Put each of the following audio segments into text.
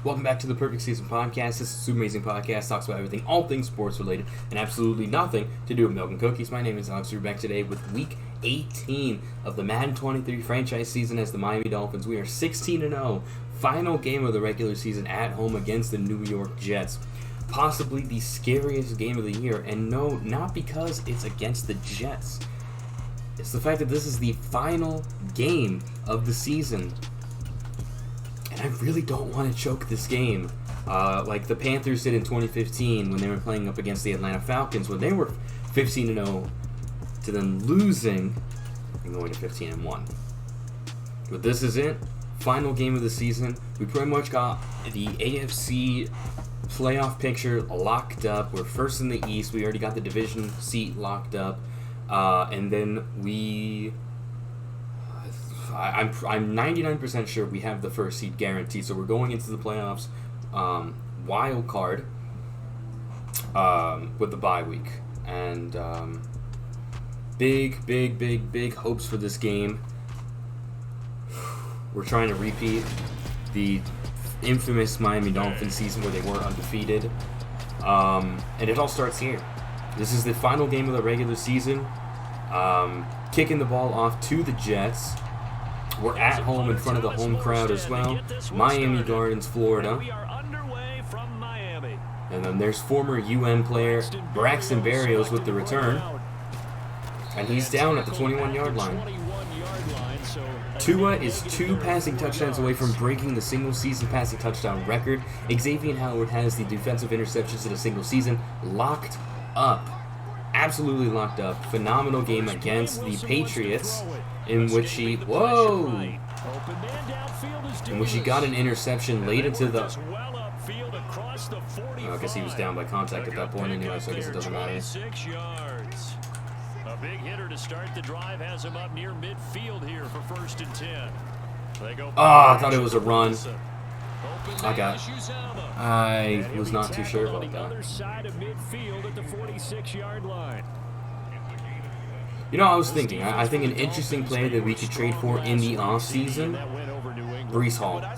Welcome back to the Perfect Season Podcast. This is a super amazing podcast, talks about everything, all things sports related, and absolutely nothing to do with milk and cookies. My name is Alex. We're back today with Week 18 of the Madden 23 franchise season as the Miami Dolphins. We are 16-0, final game of the regular season at home against the New York Jets. Possibly the scariest game of the year, and no, not because it's against the Jets. It's the fact that this is the final game of the season. And I really don't want to choke this game. Like the Panthers did in 2015 when they were playing up against the Atlanta Falcons, when they were 15-0 to then losing and going to 15-1. But this is it. Final game of the season. We pretty much got the AFC playoff picture locked up. We're first in the East. We already got the division seat locked up. And then I'm 99% sure we have the first seed guaranteed. So we're going into the playoffs wild card with the bye week. And big hopes for this game. We're trying to repeat the infamous Miami Dolphins season where they were undefeated. And it all starts here. This is the final game of the regular season. Kicking the ball off to the Jets. We're at home in front of the home crowd as well. Miami Gardens, Florida. And then there's former UM player Braxton Berrios with the return. And he's down at the 21-yard line. Tua is 2 passing touchdowns away from breaking the single-season passing touchdown record. Xavier Howard has the defensive interceptions in a single season locked up. Absolutely locked up. Phenomenal game against the Patriots in which he got an interception late into the I guess he was down by contact at that point anyway, so I guess it doesn't matter. A big hitter to start the drive has him up near midfield here for 1st and 10. I thought it was a run. I was not too sure about that. You know, I was thinking, I think an interesting player that we could trade for in the offseason, Breece Hall. I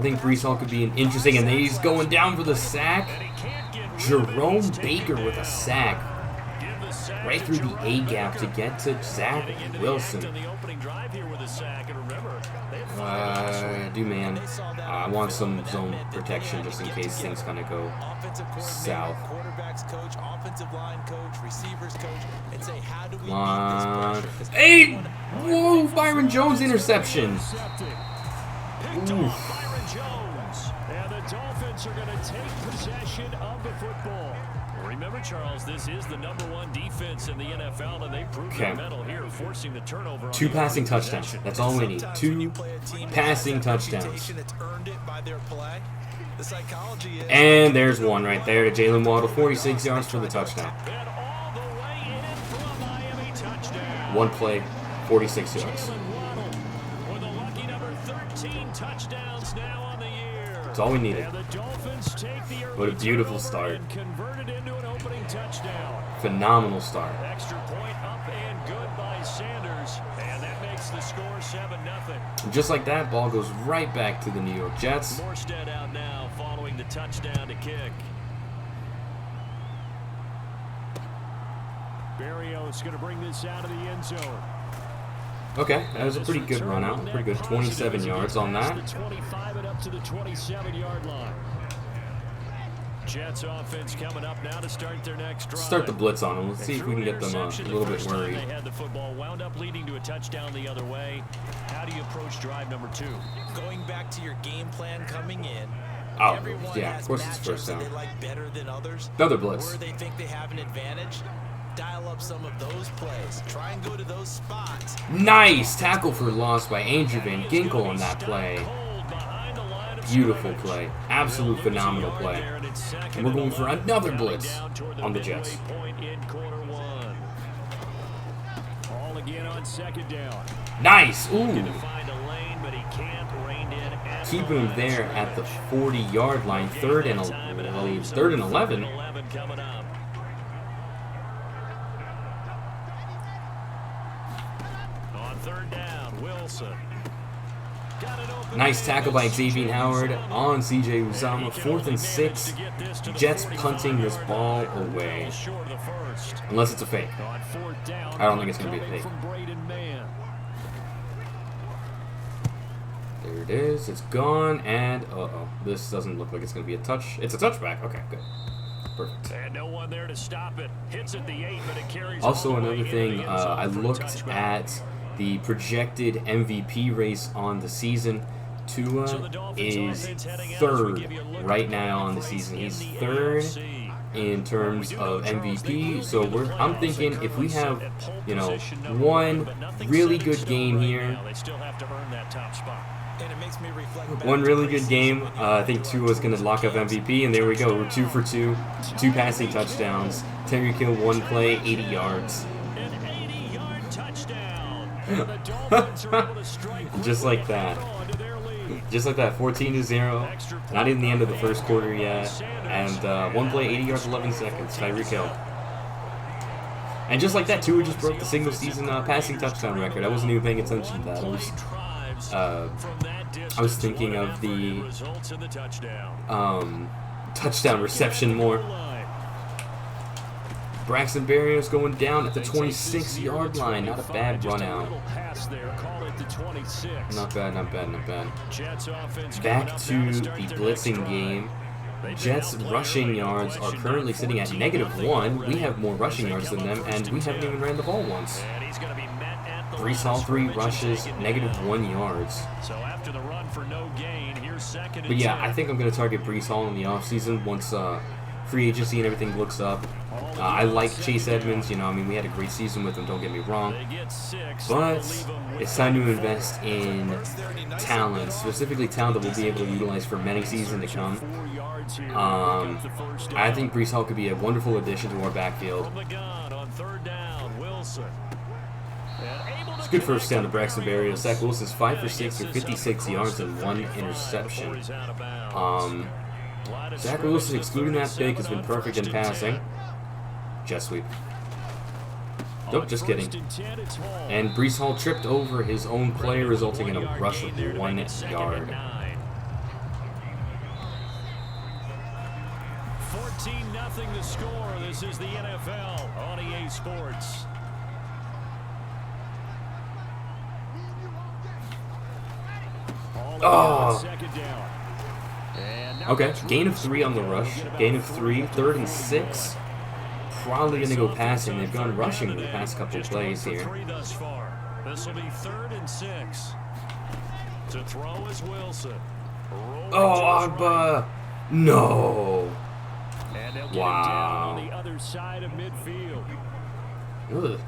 think Breece Hall could be an interesting, and then he's going down for the sack. Jerome Baker with a sack. Right through the A-gap to get to Zach Wilson. I want some zone protection just in case things kind of go south. Come on. Hey! Whoa! Byron Jones interception. Oof. And the Dolphins are going to take possession of the football. Remember, Charles, this is the #1 defense in the NFL, and they proved their mettle here, forcing the turnover. 2 passing touchdowns. That's all we need. 2 passing touchdowns. And there's one right there to Jalen Waddle, 46 yards for the touchdown. 1 play, 46 yards. That's all we needed. What a beautiful start. Phenomenal start. Extra point up and good by Sanders, and that makes the score 7-0. Just like that, ball goes right back to the New York Jets. Morstead out now following the touchdown to kick. Berrios going to bring this out of the end zone. Okay, that was a pretty good run out. Pretty good, 27 yards on that. 25 and up to the 27-yard line. Jets offense coming up now to start their next drive. Start the blitz on them. Let's see if we can get them a little bit worried. They had the football, wound up leading to a touchdown the other way. How do you approach drive number 2? Going back to your game plan coming in. Oh, yeah, of course it's first down. They like better than others. Another blitz. Where they think they have an advantage. Dial up some of those plays. Try and go to those spots. Nice tackle for loss by Andrew Van Ginkel on that play. Beautiful play. Absolute phenomenal play. And we're going for another blitz on the Jets. Nice. Ooh. Keeping him there at the 40-yard line. Third and 11. Nice tackle by Xavier Howard on C.J. Uzomah. 4th and 6. Jets punting this ball away. Unless it's a fake. I don't think it's going to be a fake. There it is. It's gone. And, uh-oh. This doesn't look like it's going to be a touch. It's a touchback. Okay, good. Perfect. And no one there to stop it. Hits at the 8, but it carries also, all the way another into thing, the end zone I for a looked touchback. at the projected MVP race on the season. Tua is 3rd right now on the season. He's 3rd in terms of MVP. So I'm thinking if we have, you know, one really good game here, one really good game, I think Tua's going to lock up MVP, and there we go. We're 2 for 2, 2 passing touchdowns. Tyreek Hill 1 play, 80 yards. An 80-yard touchdown. And the Dolphins are able to strike Just like that. on to their lead. Just like that, 14-0. Not even the end of the first quarter yet. And 1 play, 80 yards, 11 seconds. Tyreek Hill. And just like that, Tua just broke the single-season passing touchdown record. I wasn't even paying attention to that. I was thinking of the touchdown reception more. Braxton Berrios going down at the 26-yard line. Not a bad run out. Not bad, not bad, not bad. Back to the blitzing game. Jets rushing yards are currently sitting at -1. We have more rushing yards than them, and we haven't even ran the ball once. Brees Hall 3 rushes, -1 yards. But yeah, I think I'm going to target Brees Hall in the offseason once free agency and everything looks up. I like Chase Edmonds, you know, I mean, we had a great season with him, don't get me wrong. But it's time to invest in talent, specifically talent that we'll be able to utilize for many seasons to come. I think Brees Hall could be a wonderful addition to our backfield. It's a good first down to Braxton Berrios. Zach Wilson's 5 for 6 for 56 yards and 1 interception. Zach Wilson, excluding that pick, has been perfect in passing. Jet sweep. Nope, just kidding. And Brees Hall tripped over his own player, resulting in a rush of 1 yard. 14-0 the score. This is the NFL on EA Sports. Oh! Okay, gain of 3 on the rush. Gain of 3, 3rd and 6. Probably going to go passing. They've gone rushing the past couple plays here. This will be 3rd and 6. To throw is Wilson. Oh, Agba! No! And they'll get him Wow. down on the other side of midfield. Ugh.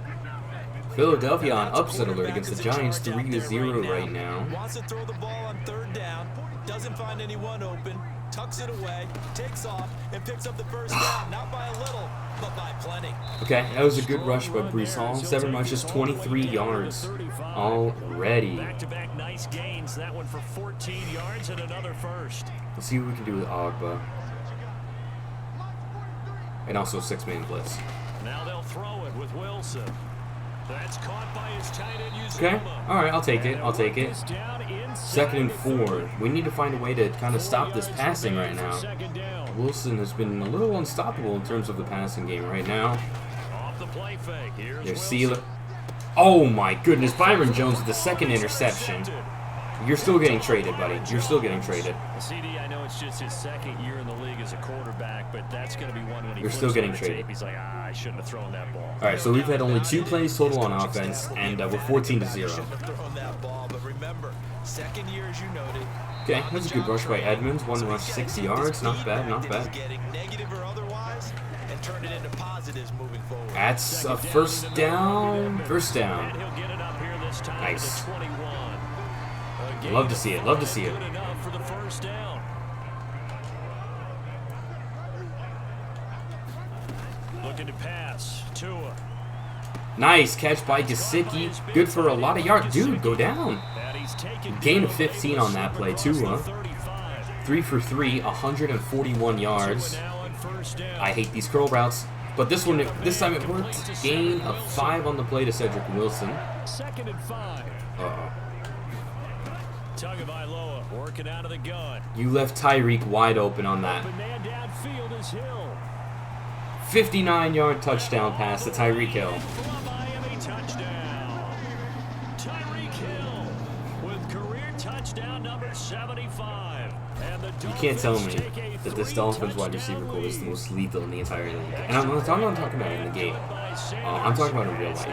Philadelphia on upset alert against the Giants, 3-0 right now. Wants to throw the ball on 3rd down, doesn't find anyone open, tucks it away, takes off, and picks up the first down. Not by a little, but by plenty. Okay, that was a good rush by Brees Hall. 7 rushes, 23 yards already. Back-to-back nice gains. That one for 14 yards and another first. Let's see what we can do with Agba. And also 6-man blitz. Now they'll throw it with Wilson. That's caught by his tight end Uzomah. Okay, alright, I'll take it, I'll take it. 2nd and 4. We need to find a way to kind of stop this passing right now. Wilson has been a little unstoppable in terms of the passing game right now. Off the play fake. Here's There's Wilson. Sealer. Oh my goodness, Byron Jones with the 2nd interception. You're still getting traded, buddy. You're still getting traded. CD, I know it's just his 2nd year in the league as a quarterback, but that's going to be one when he You're still flips getting on the traded. tape, he's like, I shouldn't have thrown that ball. Alright, so we've had only 2 plays total on offense, and we're 14-0. Shouldn't have thrown that ball, but remember, 2nd year, as you noted. Okay, that's a good rush by Edmonds. 1 rush, 6 yards. Not bad, not bad. Getting negative or otherwise, and turn it into positives moving forward. That's a first down. First down. And he'll get it up here this time Nice. to 21. Love to see it, love to see it. Good enough for the first down. Looking to pass. Tua. Nice catch by Gesicki. Good for a lot of yards. Dude, go down. And he's taken Gain of 15 on that play, Tua. 3 for 3, 141 yards. I hate these curl routes, but this time it worked. Gain of 5 on the play to Cedric Wilson. 2nd and 5. Uh-oh. Tagovailoa working out of the gun. You left Tyreek wide open on that. Open man downfield is Hill. 59-yard touchdown pass to Tyreek Hill. Miami touchdown. Tyreek Hill with career touchdown number 75. And the You can't tell me that this Dolphins wide receiver core is the most lethal in the entire league. And I'm not talking about in the game. I'm talking about in real life.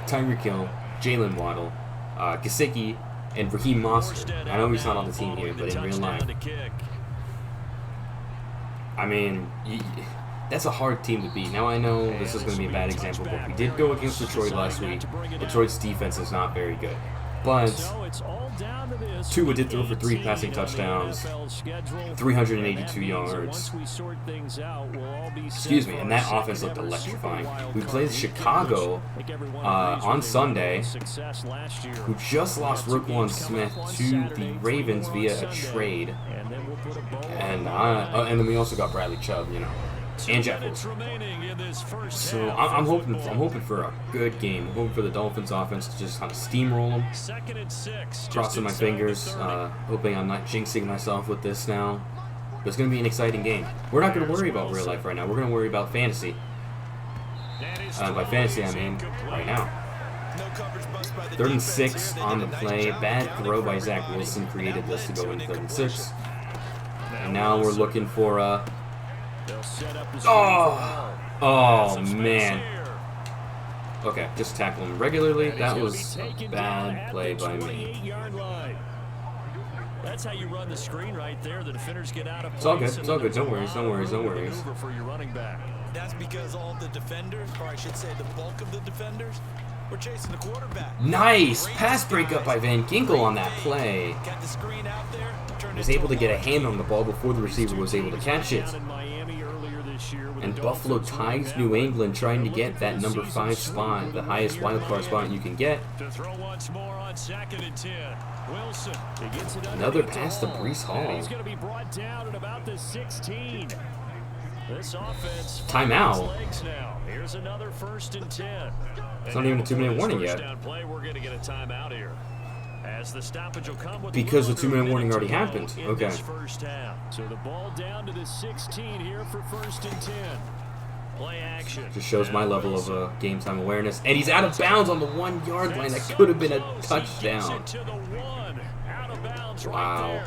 Tyreek Hill, Jalen Waddle, Gesicki, and Raheem Mostert. I know he's not on the team here, but in real life, I mean, that's a hard team to beat. Now I know this is going to be a bad example, but we did go against Detroit last week. Detroit's defense is not very good. But Tua did throw for 3 passing touchdowns, 382 yards. Excuse me, and that offense looked electrifying. We played Chicago on Sunday, who just lost Roquan Smith to the Ravens via a trade. And then we also got Bradley Chubb, you know, and Jack Wilson. So I'm hoping for a good game. I'm hoping for the Dolphins offense to just kind of steamroll them. Crossing my fingers, hoping I'm not jinxing myself with this now. But it's going to be an exciting game. We're not going to worry about real life right now. We're going to worry about fantasy. By fantasy, I mean right now. 3rd and 6 on the play. Bad throw by Zach Wilson created this to go in 3rd and 6. And now we're looking for oh man. Okay, just tackle him regularly. That was a bad play by me. That's how you run the screen right there. The defenders get out of place. It's all good. It's all good. Don't worry. Don't worry. Don't worry. For your running back. That's because all the defenders, or I should say the bulk of the defenders, were chasing the quarterback. Nice pass breakup by Van Ginkel on that play. Got the screen out there. Was able to get a hand on the ball before the receiver was able to catch it. And Buffalo ties New England, trying to get that number 5 spot, the highest wild card spot you can get. Another pass to Breece Hall. He's going to be brought down at about the 16. This offense timeout. Here's another 1st and 10. It's not even a 2-minute warning yet. Play, we're going to get a timeout here. As the stoppage will come with because the 2-minute warning already happened. Okay. First half. So the ball down to the 16 here for 1st and 10. Play action. Just shows my level of game time awareness. And he's out of bounds on the 1-yard line. That could have been a touchdown. Wow.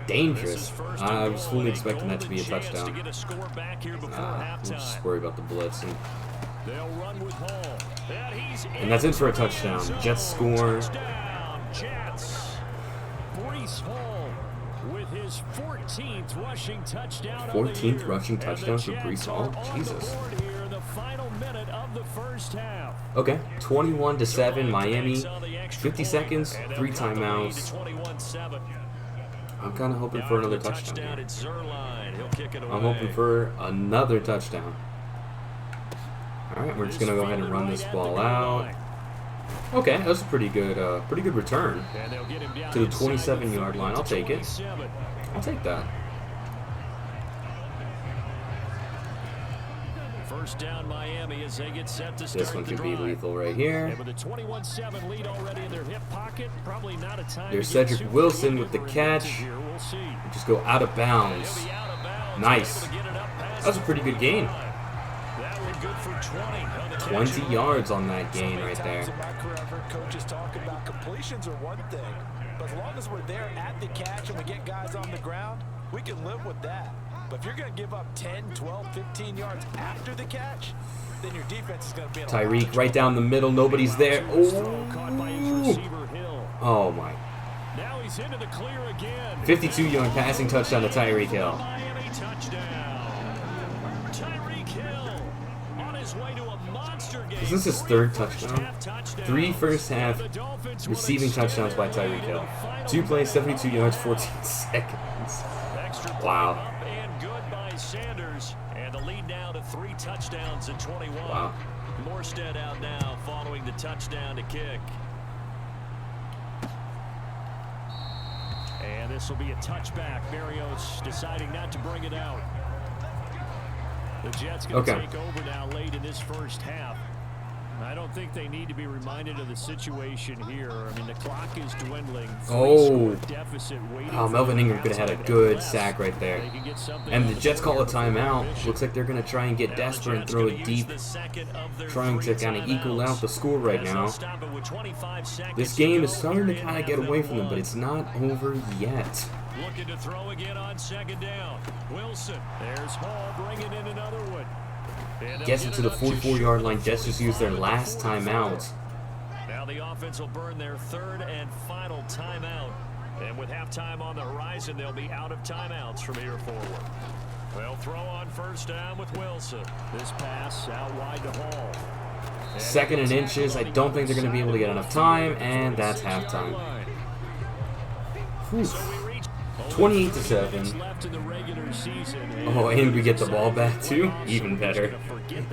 Dangerous. I was fully expecting that to be a touchdown. We'll just worry about the blitz. And that's it for a touchdown. Jets score. Jets. Breece Hall with his 14th rushing touchdown. 14th rushing touchdown for Breece Hall? Jesus. Here, the final minute of the first half. Okay, 21-7 Miami. 50 seconds, 3 timeouts. I'm kind of hoping for another touchdown here. I'm hoping for another touchdown. Alright, we're just going to go ahead and run this ball out. Okay, that was a pretty good return to the 27-yard line. I'll take it. I'll take that. First down, Miami, as they get set to start. This one could be lethal right here. With a 21-7 lead already in their hip pocket, probably not a time. There's Cedric Wilson with the catch. Just go out of bounds. Nice. That was a pretty good gain. 20 yards on that gain right there. Coaches talk about completions are one thing, but as long as we're there at the catch and we get guys on the ground, we can live with that. But if you're going to give up 10, 12, 15 yards after the catch, then your defense is going to be Tyreek right down the middle. Nobody's there. Oh my. Now he's into the clear again. 52-yard passing touchdown to Tyreek Hill. Is this his 3rd touchdown? 3 first half receiving touchdowns by Tyreek Hill. 2 plays, 72 yards, 14 seconds. Wow. And the lead now to 3 touchdowns in 21. Wow. Morstead out now following the touchdown to kick. And this will be a touchback. Berrios deciding not to bring it out. The Jets going to take over now late in this first half. I don't think they need to be reminded of the situation here. I mean, the clock is dwindling. Oh, Melvin Ingram could have had a good sack right there. And the Jets call a timeout. Looks like they're going to try and get desperate and throw it deep, trying to kind of equal out the score right now. This game is starting to kind of get away from them, but it's not over yet. Looking to throw again on second down. Wilson. There's Hall bringing in another one. Gets it to the 44-yard line. Jets just used their last timeout. Now the offense will burn their third and final timeout. And with halftime on the horizon, they'll be out of timeouts from here forward. They'll throw on first down with Wilson. This pass out wide to Hall. Second and inches. I don't think they're going to be able to get enough time, and that's halftime. Whew. 28-7. Oh, and we get the ball back too. Even better.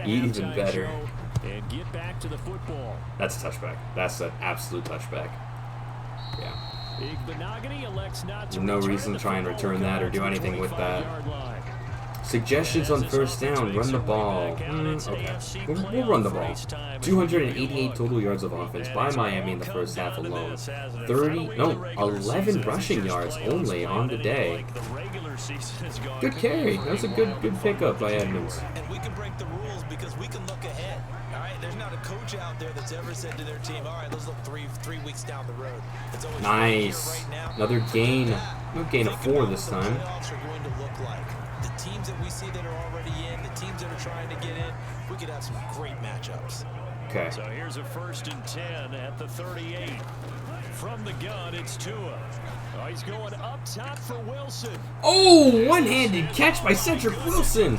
Even better. That's a touchback. That's an absolute touchback. Yeah. No reason to try and return that or do anything with that. Suggestions on first down. Run the ball. Okay. We'll run the ball. 288 total yards of offense by Miami in the first half alone. 11 rushing yards only on the day. Good carry. That's a good pickup by Edmonds. And we can break the rules because we can look ahead. All right, there's not a coach out there that's ever said to their team, all right, let's look three weeks down the road. It's always nice. Right now. Another gain. No gain of 4 this time. The teams that we see that are already in, the teams that are trying to get in, we could have some great matchups. Okay. So here's a 1st and 10 at the 38. From the gun, it's Tua. Oh, he's going up top for Wilson. Oh, one-handed catch by Cedric Wilson.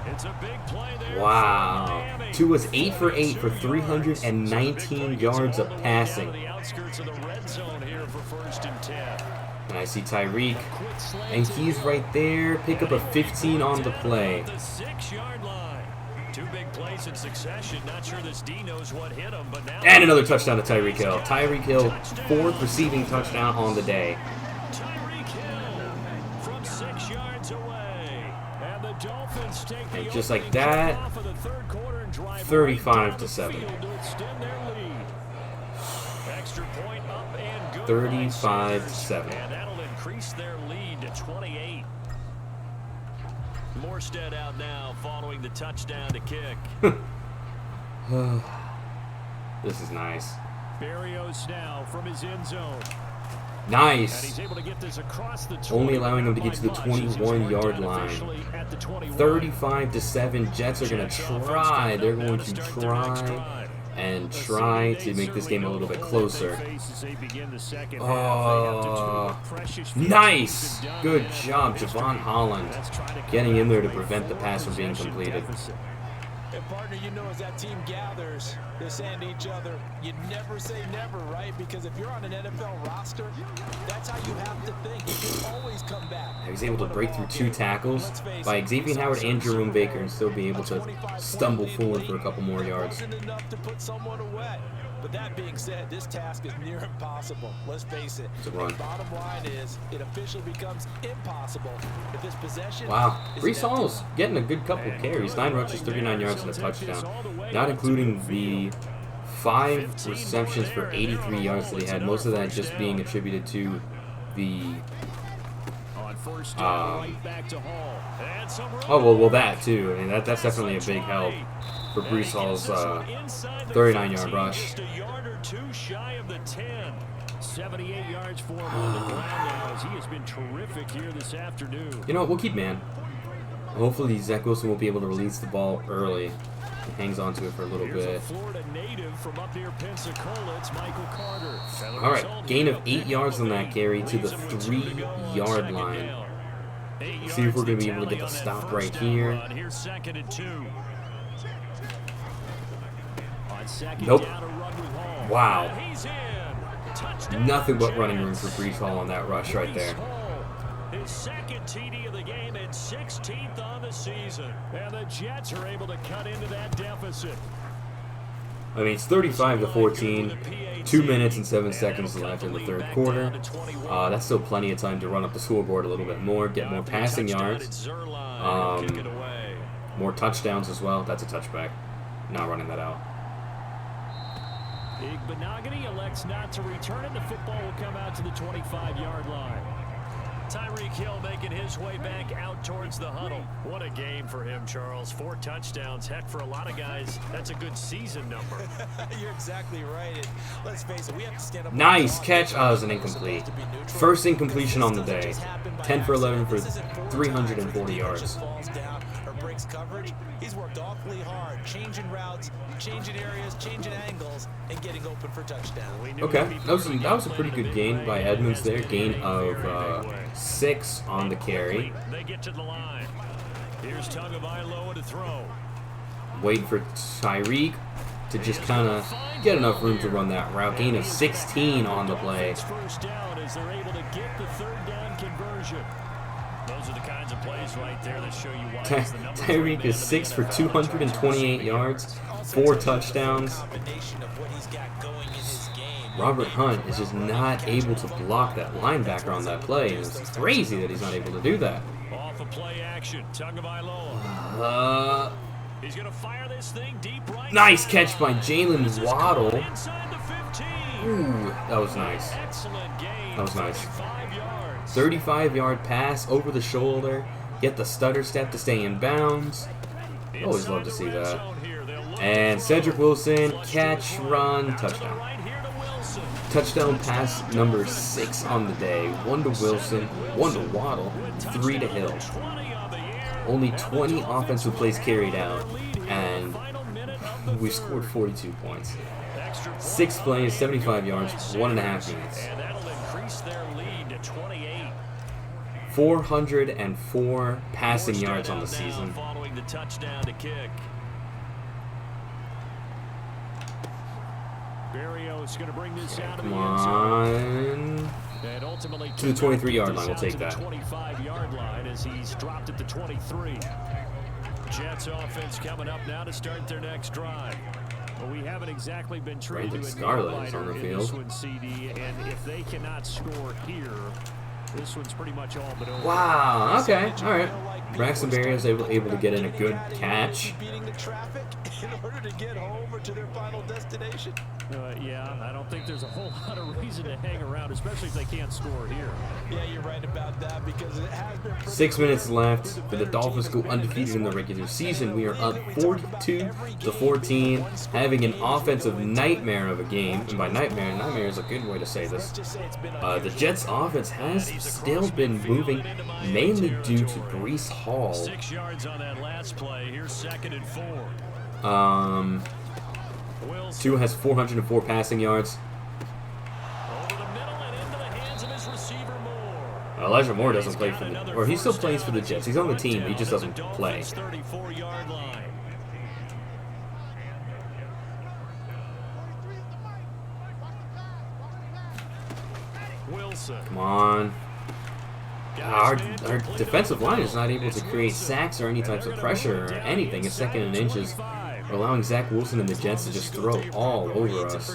It's a big play there. Wow. Tua's 8 for 8 for 319 yards of passing. The outskirts of the red zone here for 1st and 10. And I see Tyreek, and he's right there. Pick up a 15 on the play. The 6-yard line. 2 big plays in succession. Not sure this D knows what hit him, but now. And another touchdown to Tyreek Hill. Tyreek Hill, 4th receiving touchdown on the day. Tyreek Hill from 6 yards away, and the Dolphins take the and just like that, 35-7. 35-7. And that'll increase their lead to 28. Morstead out now following the touchdown to kick. This is nice. Barrios now from his end zone. Nice. And he's able to get this across the only allowing him to get to the 21-yard line. 35-7. Jets are going to try. They're going to try to make this game a little bit closer. Oh, nice. Good job, Javon Holland, getting in there to prevent the pass from being completed. And partner, you know, as that team gathers, they're saying to each other, you never say never, right? Because if you're on an NFL roster, that's how you have to think. You can always come back. He was able to break through 2 tackles by Xavier Howard and Jerome Baker and still be able to stumble forward for a couple more yards. Enough to put someone away. But that being said, this task is near impossible. Let's face it. It's a run. The bottom line is, it officially becomes impossible if this possession. Wow, Breece Hall's getting a good couple carries. 9 rushes, 39 yards, and a touchdown. Not including the 5 receptions for 83 yards that he had. Most of that just being attributed to the. Well, that too. I mean, that's definitely a big help for Breece Hall's 39-yard rush. 78 yards for him on the ground now as he has been terrific here this afternoon. You know what? We'll keep man. Hopefully Zach Wilson will be able to release the ball early. He hangs on to it for a little bit. Florida native from up near Pensacola, it's Michael Carter. All right, gain of 8 yards on that carry to the 3-yard line. Let's see if we're going to be able to get the stop right here. Here's 2nd and 2. Nope. Wow. Nothing but running room for Breece Hall on that rush right there. His 2nd TD of the game and 16th on the season. And the Jets are able to cut into that deficit. I mean, it's 35-14. 2 minutes and 7 seconds left in the 3rd quarter. That's still plenty of time to run up the scoreboard a little bit more, get more passing yards, more touchdowns as well. That's a touchback. not running that out. Igbenogany elects not to return it. The football will come out to the 25-yard line. Tyreek Hill making his way back out towards the huddle. What a game for him, Charles. 4 touchdowns. Heck, for a lot of guys, that's a good season number. You're exactly right. And let's face it, we have to stand up. Nice catch. Oh, it was an incomplete. First incompletion on the day. 10 for 11 for 340 yards. Breaks coverage. He's worked awfully hard, changing routes, changing areas, changing angles, and getting open for touchdown. Okay, that was a pretty good gain by Edmonds there. Gain of 6 on the carry. They get to the line. Here's Tagovailoa to throw. Wait for Tyreek to just kind of get enough room to run that route. Gain of 16 on the play. First down as they're able to get the 3rd down conversion. Those are the kinds of plays right there that show you why Tyreek is 6 for 228 yards, 4 touchdowns. Robert Hunt is just not able to block that linebacker on that play, and it's crazy that he's not able to do that. Off of play action, Tagovailoa. He's going to fire this thing deep right. Nice catch by Jalen Waddle. Ooh, that was nice. That was nice. 35-yard pass over the shoulder. Get the stutter step to stay in bounds. Always love to see that. And Cedric Wilson, catch, run, touchdown. Touchdown pass number 6 on the day. 1 to Wilson, 1 to Waddle, 3 to Hill. Only 20 offensive plays carried out, and we scored 42 points. 6 plays, 75 yards, 1.5 minutes. 404 passing yards on the season. Following the touchdown to kick. Berrios going to bring this out of the end zone. And ultimately to the 23-yard line, we'll take that. 25-yard line as he's dropped at the 23. Jets offense coming up now to start their next drive. But we haven't exactly been treated to a Scarlett is on the field. this one, CD, and if they cannot score here, this one's pretty much all but over. Wow, okay, all right. Braxton Berrios able to get in a good catch. Beating the traffic in order to get home or to their final destination. Yeah, I don't think there's a whole lot of reason to hang around, especially if they can't score here. Yeah, you're right about that because it has been 6 minutes left, but the Dolphins go undefeated in the regular season. We are up 42-14, having an offensive nightmare of a game. And by nightmare is a good way to say this. The Jets' offense has still been moving, mainly due to Breece Hall. 6 yards on that last play. Here's 2nd and 4. Tua has 404 passing yards. Over the middle and into the hands of his receiver Moore. Elijah Moore doesn't play for the, or he still plays for the Jets. He's on the team, he just doesn't play. 34-yard line. Wilson. Come on. Our defensive line is not able to create sacks or any types of pressure or anything. It's 2nd and inches. We're allowing Zach Wilson and the Jets to just throw all over us,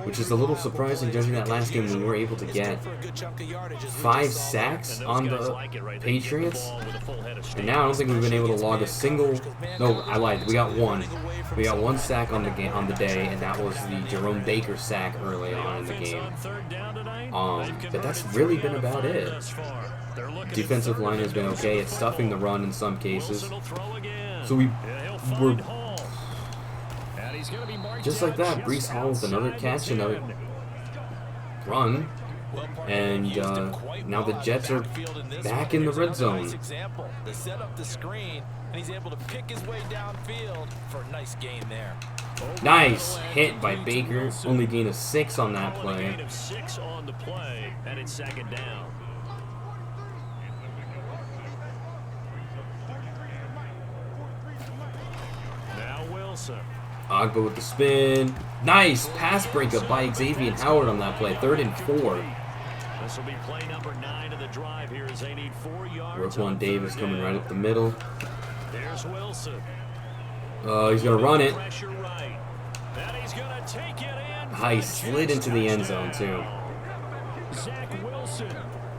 which is a little surprising judging that last game we were able to get 5 sacks on the Patriots, and now I don't think we've been able to log a single. No, I lied. We got 1. We got 1 sack on the day, and that was the Jerome Baker sack early on in the game. But that's really been about it. Defensive line has been okay. It's stuffing the run in some cases. So we're just like that. Breece Hall with another catch, another run, and now the Jets are back in the red zone. They set up the screen, and he's able to pick his way downfield for a nice gain there. Nice hit by Baker. Only gain of 6 on that play. Gain of 6 on the play, and it's 2nd down. Ogba with the spin. Nice pass breakup by Xavier Howard on that play. 3rd and 4. This will be play number 9 of the drive here as they need 4 yards. Roquan Davis coming right up the middle. There's Wilson. He's going to run it. Pressure right. And he's going to take it in. He slid into the end zone too. Zach Wilson,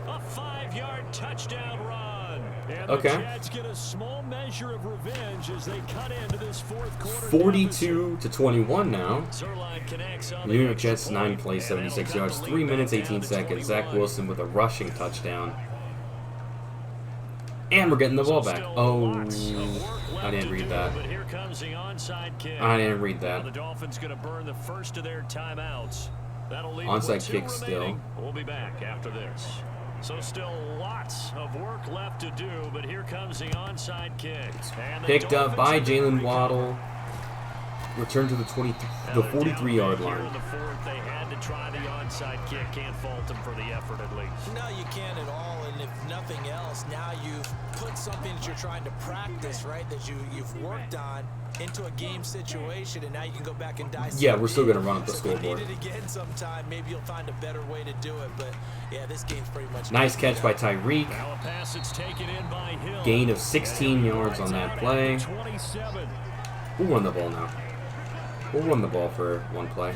a 5-yard touchdown run. And Okay. The Jets get a small measure of revenge as they cut into this fourth quarter. 42-21 now. Zerline connects on New the York Jets, extra 9 point, plays, and they'll 76 cut yards, the 3 lead minutes, back down 18 to seconds. Zach 21. Wilson with a rushing touchdown. And we're getting the ball back. Still Oh, lots of work left I didn't to read do, that. But here comes the onside kick. I didn't read Now the that. Dolphins going to burn the first of their timeouts. That'll leave Onside with 2 kick still. remaining. We'll be back after this. So still lots of work left to do, but here comes the onside kick. And the Picked up by Dolphins are gonna Jalen recover. Waddle. Returned to the Now they're down 43-yard here line. in the fourth. They had to try the onside kick. Can't fault them for the effort at least. No, you can't at all. And if nothing else, now you've put something that you're trying to practice, right, that you've worked on into a game situation, and now you can go back and dissect. Yeah, we're still going to run up the So if you scoreboard. need it again sometime, maybe you'll find a better way to do it. But yeah, this game's pretty much Nice done. catch by Tyreek. Now a pass that's taken in by Hill. Gain of 16 yards on that play. 27. We'll run the ball now. We'll run the ball for one play.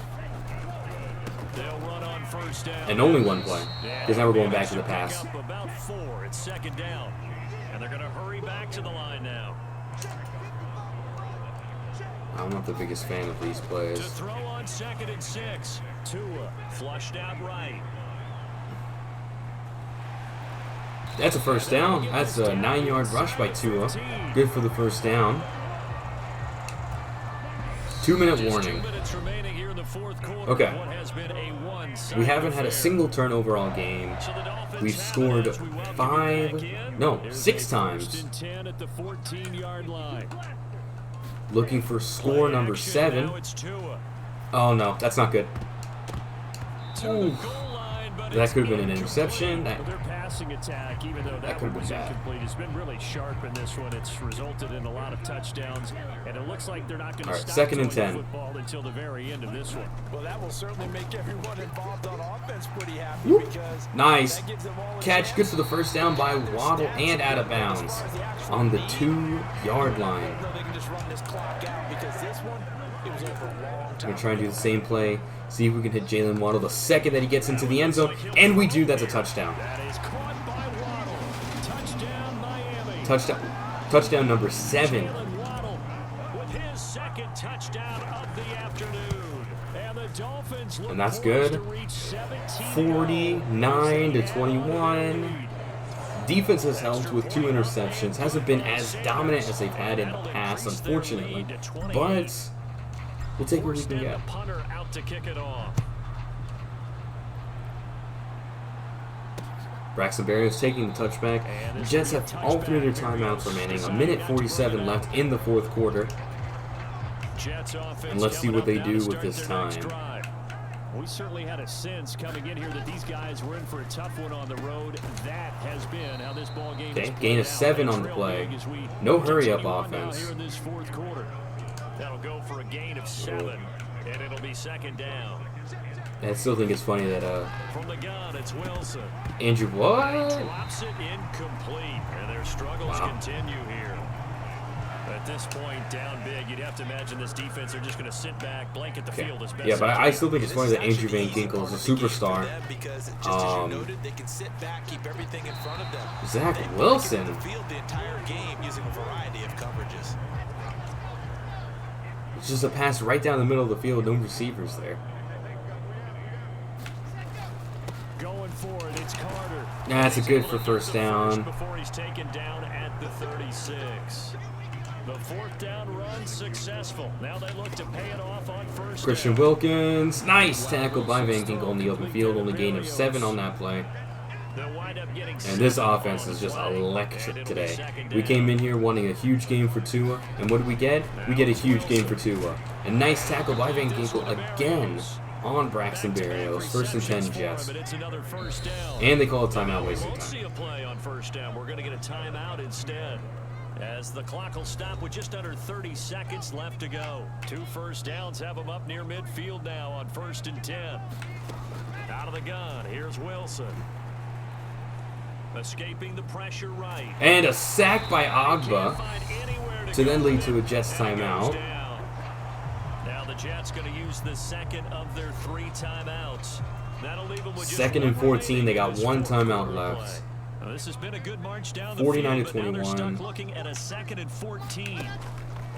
They'll run on first down. And only one play. Because now we're going back to the pass. Pick up about 4. It's second down. And they're going to hurry back to the line now. I'm not the biggest fan of these plays. To throw on 2nd and 6. Tua flushed out right. That's a first down. That's a 9-yard rush by Tua. Good for the first down. 2-minute Just warning. 2 minutes remaining here in the fourth quarter. Okay. What has been a one-sided We haven't had a affair. single turnover all game. So the Dolphins We've have it scored as we welcome you back in. 6 There's a times. 1st and 10 at the 14-yard line. Looking for score Play number action, 7. now it's Tua. Oh no, that's not good. To the Ooh. goal line, but That it's could have been an incomplete. interception. That, Their passing attack, even though that could've one was been bad. incomplete, has been really sharp in this one. It's resulted in a lot of touchdowns, and it looks like they're not going All to right, stop 2nd and throwing 10. the football until the very end of this one. Well, that will certainly make everyone involved on offense pretty happy Whoop. because Nice that gives them all a catch. chance Good for the first down by to get their Waddle stats and out of together as bounds far as the actual on the game. 2-yard line. I don't know they can just run this clock out because this one, it was over a long We're time. trying to do the same play. See if we can hit Jalen Waddle the second that he gets into the end zone. And we do. That's a touchdown. That is caught by Waddle. Touchdown, Miami. Touchdown number 7. Jalen Waddle with his 2nd touchdown of the afternoon. And the Dolphins look And that's poised good. to reach 17 49-21. Defense has helped with 2 interceptions. Hasn't been as dominant as they've had in the past, unfortunately. But we'll take what we can get. The punter out to kick it off. Braxton Berrios taking the touchback. The Jets have all 3 of their timeouts remaining. 1:47 left in the fourth quarter. Jets offense And let's see coming what they up do now to with start this their next time. drive. We certainly had a sense coming in here that these guys were in for a tough one on the road. That has been how this ball game Okay, has gain played of out. 7 That's on the real play. big as we No hurry-up continue on now offense. here in this fourth quarter. That'll go for a gain of 7, and it'll be 2nd down. I still think it's funny that From the gun, it's Wilson. Andrew what? Drops it incomplete, and their struggles Wow. continue here. At this point, down big, you'd have to imagine this defense are just going to sit back, blanket the Okay. field as best Yeah, they but can. I still think it's This funny is that Andrew actually Van the easy Ginkel part is a of the game for superstar. them because just as you noted, they can sit back, keep everything in front of them. Zach They Wilson. blanket the field the entire game using a variety of coverages. It's just a pass right down the middle of the field, no receivers there. Going for it, it's Carter. That's a good for first down. Before he's taken down at the 36. The 4th down run successful. Now they look to pay it off on first Christian down. Wilkins, nice tackle by Van Ginkel in the open field. Only gain of 7 on that play. They'll wind up getting And this 7 offense on is the just play, and electric it'll be today. 2nd We down. came in here wanting a huge game for Tua, and what do we get? We get a huge game for Tua. A nice tackle by Van Ginkel again on Braxton Berrios. 1st and 10 Jets. But it's another first down. And they call a timeout, We wasting won't time. see a play on first down. We're going to get a timeout instead. As the clock will stop with just under 30 seconds left to go. 2 first downs have them up near midfield now on 1st and 10. Out of the gun, here's Wilson. Escaping the pressure right. And a sack by Can't Agba find anywhere to go then lead with to a it. Jets And he goes timeout. down. Now the Jets going to use the 2nd of their 3 timeouts. That'll leave them with just 2nd and 1 14, they got remaining in 1 this fourth timeout quarter left. play. Well, this has been a good march down the 49 field, to but now they're 21. stuck looking at a 2nd and 14.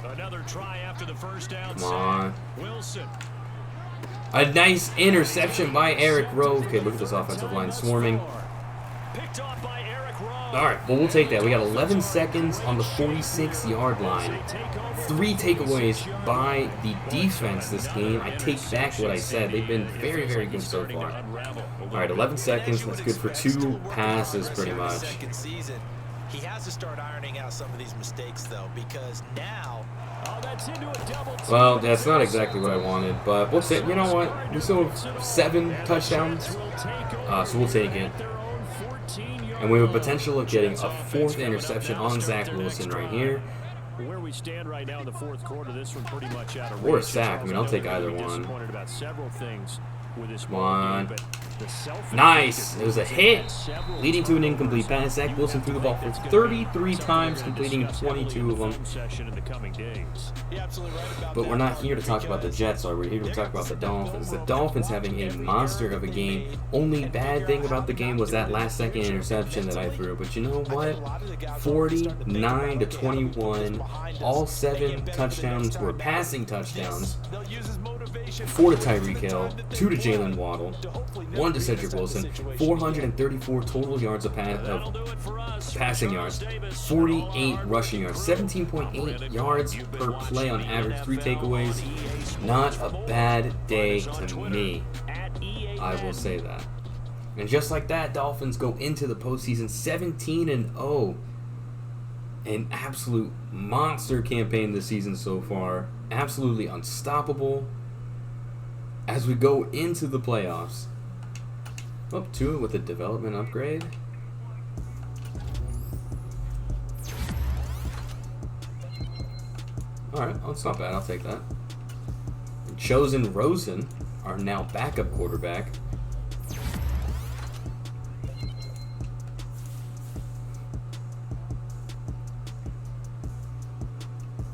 Another try after the first down. Come on. Wilson. A nice interception by Eric Rowe. Okay, look at this offensive line swarming. Picked off by Eric Rowe. All right, well, we'll take that. We got 11 seconds on the 46-yard line. 3 takeaways by the defense this game. I take back what I said. They've been very, very good so far. All right, 11 seconds. That's good for 2 passes, pretty much. He has to start ironing out some of these mistakes, though, because now... Well, that's not exactly what I wanted, but we'll say, you know what? We still have 7 touchdowns, so we'll take it. And we have a potential of getting a 4th interception on Zach Wilson right here. Where we stand right now in the 4th quarter, this one pretty much out of Or a reach. sack. I mean, I'll take either one. Disappointed about several things with this Come on. game, but the Nice. It was a hit, leading to an incomplete pass. Zach Wilson threw the ball for 33 times, completing 22 of them. But we're not here to talk about the Jets, are we? We're here to talk about the Dolphins. The Dolphins having a monster of a game. Only bad thing about the game was that last-second interception that I threw. But you know what? 49 to 21. All 7 touchdowns were passing touchdowns. 4 to Tyreek Hill, 2 to Jalen Waddle, 1 to Cedric Wilson, 434 total yards of passing yards, 48 rushing yards, 17.8 yards per play on average, 3 takeaways. Not a bad day to me. I will say that. And just like that, Dolphins go into the postseason 17-0. An absolute monster campaign this season so far. Absolutely unstoppable. As we go into the playoffs. Up to it with a development upgrade. Alright, well, it's not bad. I'll take that. Chosen Rosen, our now backup quarterback.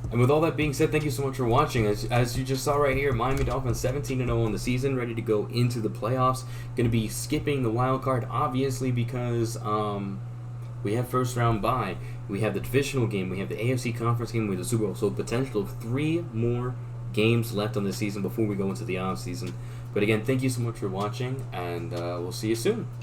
And with all that being said, thank you so much for watching. As you just saw right here, Miami Dolphins 17-0 on the season, ready to go into the playoffs. Going to be skipping the wild card, obviously, because we have first round bye. We have the divisional game. We have the AFC conference game with the Super Bowl. So potential of 3 more games left on this season before we go into the off season. But again, thank you so much for watching, and we'll see you soon.